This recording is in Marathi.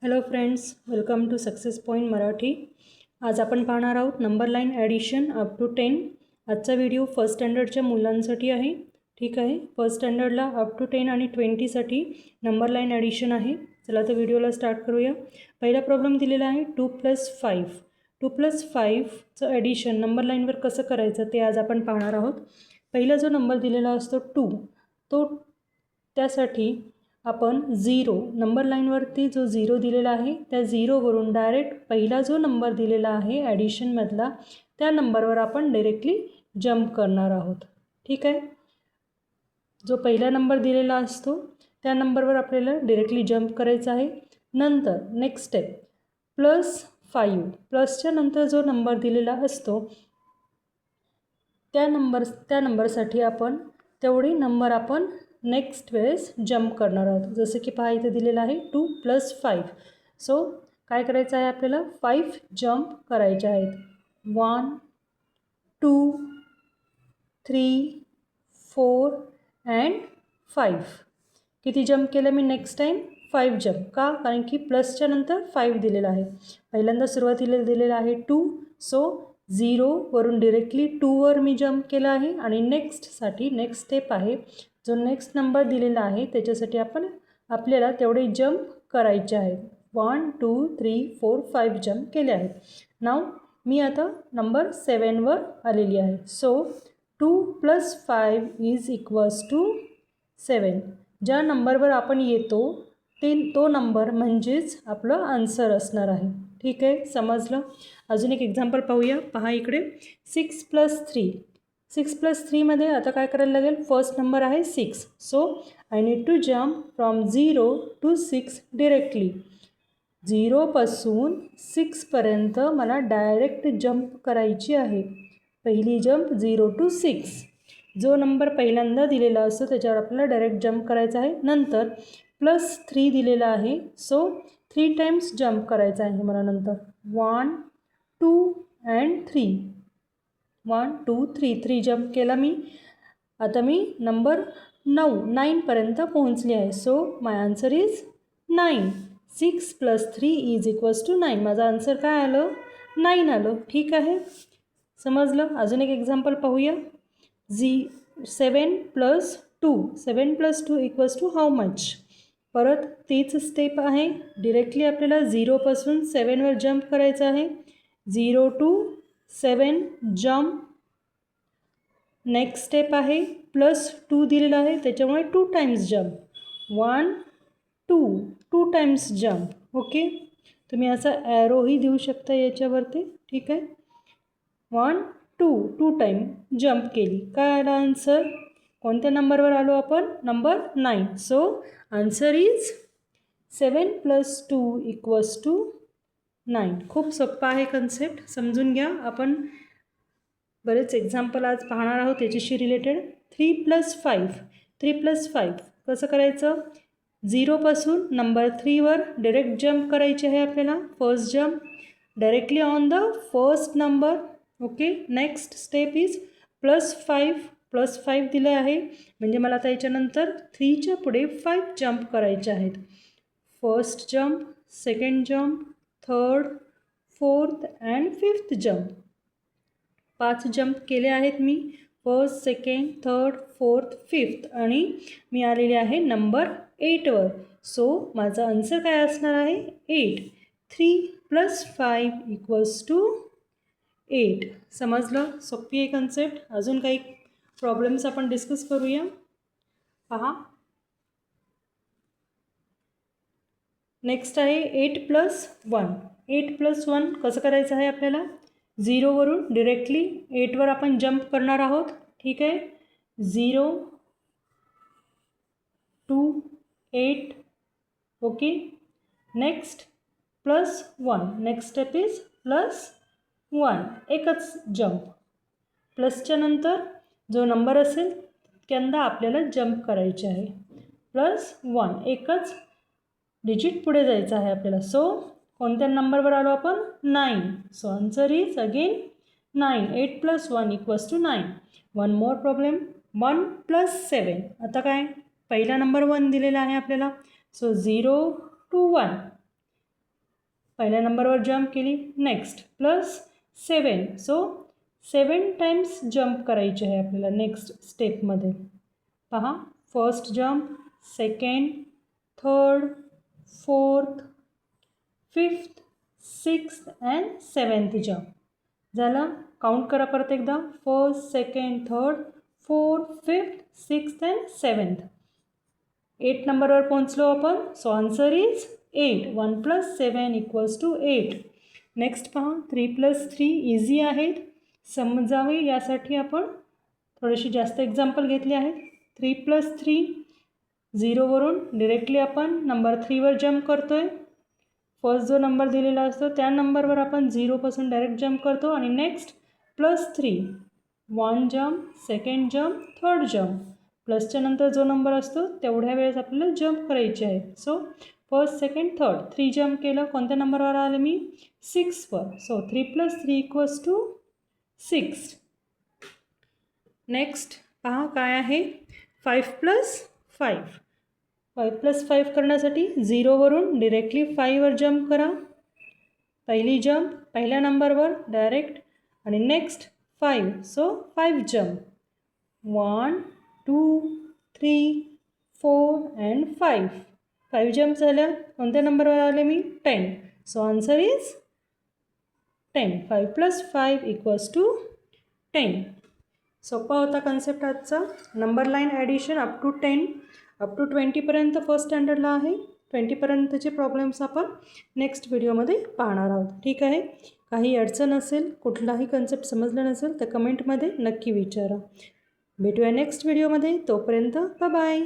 Hello friends, welcome to success point Marathi. आज आपण पाहणार आहोत number line addition up to 10. आजचा व्हिडिओ फर्स्ट स्टँडर्डच्या मुलांसाठी आहे. ठीक आहे, फर्स्ट स्टँडर्डला अप टू 10 आणि 20साठी नंबर लाईन ॲडिशन आहे. चला तर व्हिडिओला स्टार्ट करूया. पहिला प्रॉब्लेम दिलेला आहे 2+5. 2+5चं ॲडिशन नंबर लाईनवर कसं करायचं ते आज आपण पाहणार आहोत. पहिला जो नंबर दिलेला असतो 2, तो त्यासाठी आपण 0 नंबर लाईनवरती जो 0 दिलेला आहे त्या 0वरून डायरेक्ट पहिला जो नंबर दिलेला आहे ॲडिशनमधला त्या नंबरवर आपण डायरेक्टली जंप करणार आहोत. ठीक आहे, जो पहिला नंबर दिलेला असतो त्या नंबरवर आपल्याला डायरेक्टली जंप करायचा आहे. नंतर नेक्स्ट स्टेप +5. प्लसच्या नंतर जो नंबर दिलेला असतो त्या नंबरसाठी आपण तेवढी नंबर आपण नेक्स्ट वेळेस जंप करणार आहोत. जसं की पहा इथे दिलेलं आहे 2+5. सो काय करायचं आहे आपल्याला 5 जंप करायचे आहेत. 1 2 3 4 अँड 5. किती जंप केलं मी नेक्स्ट टाईम? 5 जंप. का? कारण की प्लसच्या नंतर 5 दिलेलं आहे. पहिल्यांदा सुरुवातीला दिलेलं आहे 2, सो 0वरून डिरेक्टली 2वर मी जंप केला आहे. आणि नेक्स्टसाठी नेक्स्ट स्टेप आहे, जो नेक्स्ट नंबर दिलेला आहे त्याच्यासाठी आपल्याला तेवढे जंप करायचे आहेत. 1 2 3 4 5 जंप केले आहेत. नाव मी आता नंबर 7वर आलेली आहे. So 2+5 is equals to 7. ज्या नंबरवर आपण येतो तो नंबर म्हणजेच आपलं आन्सर असणार आहे. ठीक आहे, समजलं. अजून एक एक्झाम्पल पाहूया. पहा इकडे 6+3. 6+3मध्ये आता काय करायला लागेल? फर्स्ट नंबर आहे 6. So I need to jump from 0 to 6 directly. 0पासून 6पर्यंत मला डायरेक्ट जंप करायची आहे. पहिली जंप 0 to 6. जो नंबर पहिल्यांदा दिलेला असतो त्याच्यावर आपल्याला डायरेक्ट जंप करायचा आहे. नंतर +3 दिलेला आहे, सो 3 टाइम्स जंप करायचा आहे मला. नंतर 1 2 अँड 3. 1 2 3 3 जंप केला मी. आता मी नंबर 9पर्यंत पोहोचली आहे. So my answer is 9. 6 + 3 is equals to 9. माझं आन्सर काय आलं? 9 आलं. ठीक आहे, समजलं. अजून एक एक्झाम्पल पाहूया. 7 + 2. 7 + 2 इक्वल्स टू हाऊ मच? परत तीच स्टेप आहे. डिरेक्टली आपल्याला 0पासून 7वर जंप करायचं आहे. 0 to 7 जंप. नेक्स्ट स्टेप आहे +2 दिलेला आहे त्याच्यामुळे 2 times jump. 1 2 times jump. Okay, तुम्ही असा ॲरोही देऊ शकता याच्यावरती. ठीक आहे, 1 2 टाइम जंप केली. काय आला आन्सर? कोणत्या नंबरवर आलो आपण? Number 9. So answer is 7 + 2 equals to 9. खूप सोप्पा आहे कन्सेप्ट, समजून घ्या. आपण बरेच एक्झाम्पल आज पाहणार आहोत त्याच्याशी रिलेटेड. 3+5. 3+5 कसं करायचं? 0पासून नंबर 3वर डायरेक्ट जंप करायचे आहे आपल्याला. First jump directly on the first number. Okay, next step is +5. +5 दिलं आहे म्हणजे मला आता याच्यानंतर 3च्या पुढे 5 जंप करायचे आहेत. First jump, second jump, third, fourth and 5th jump. 5 jump केले आहेत मी. First, second, third, fourth, 5th आणि मी आलेले आहे नंबर 8वर. सो माझा आन्सर काय असणार आहे? 8. 3 + 5 इक्वल्स टू 8. समजलं? सोपी आहे कन्सेप्ट. अजून काही प्रॉब्लेम्स आपण डिस्कस करूया. पहा, नेक्स्ट आहे 8+1. 8+1 कसं करायचं आहे आपल्याला? 0वरून डिरेक्टली 8वर आपण जंप करणार आहोत. ठीक आहे, 0 2 8. Okay, next +1. Next step is +1. एकच जंप. प्लसच्या नंतर जो नंबर असेल तितक्यांदा आपल्याला जंप करायचे आहे. +1 एकच डिजिट पुढे जायचं आहे आपल्याला. सो कोणत्या नंबरवर आलो आपण? 9. So answer is again 9. 8 + 1 equals to 9. One more problem. 1 + 7. आता काय? पहिला नंबर 1 दिलेला आहे आपल्याला. So 0 to 1. पहिल्या नंबरवर जंप केली. Next plus 7. So 7 times jump करायचे आहे आपल्याला नेक्स्ट स्टेपमध्ये. पहा, first jump, second, third, fourth, fifth, sixth and seventh jump. झालं. काउंट करा परत एकदा. First, second, third, fourth, fifth, sixth and seventh. 8 नंबरवर पोहोचलो आपण. So answer is 8. 1 + 7 = 8. नेक्स्ट पहा, 3 + 3 इझी आहेत. समजावे यासाठी आपण थोडेसे जास्त एक्झाम्पल घेतले आहेत. 3 + 3 0वरून डिरेक्टली आपण नंबर 3वर जंप करतो आहे. फर्स्ट जो नंबर दिलेला असतो त्या नंबरवर आपण 0पासून डायरेक्ट जंप करतो आणि next +3. 1 jump, second jump, third jump. प्लसच्या नंतर जो नंबर असतो तेवढ्या वेळेस आपल्याला जंप करायचे आहे. So first, second, third 3 jump केलं. कोणत्या नंबरवर आले मी? 6वर. सो 3 + 3 = 6. नेक्स्ट पहा काय आहे? 5 + 5. 5 + 5 करण्यासाठी 0वरून डिरेक्टली 5वर जंप करा. पहिली जंप पहिल्या नंबरवर डायरेक्ट आणि next 5. So 5 jump. 1, 2, 3, 4 and 5. 5 jump झालं. कोणत्या नंबरवर आले मी? 10. So answer is 10. 5 + 5 = 10. सोपा होता कन्सेप्ट आजचा. Number line addition up to 10 up to 20पर्यंत फर्स्ट स्टँडर्डला आहे. 20पर्यंतचे प्रॉब्लेम्स आपण नेक्स्ट व्हिडिओमध्ये पाहणार आहोत. ठीक आहे. काही अडचण असेल, कुठलाही कन्सेप्ट समजला नसेल तर कमेंटमध्ये नक्की विचारा. भेटूया नेक्स्ट व्हिडिओमध्ये. तोपर्यंत बाय.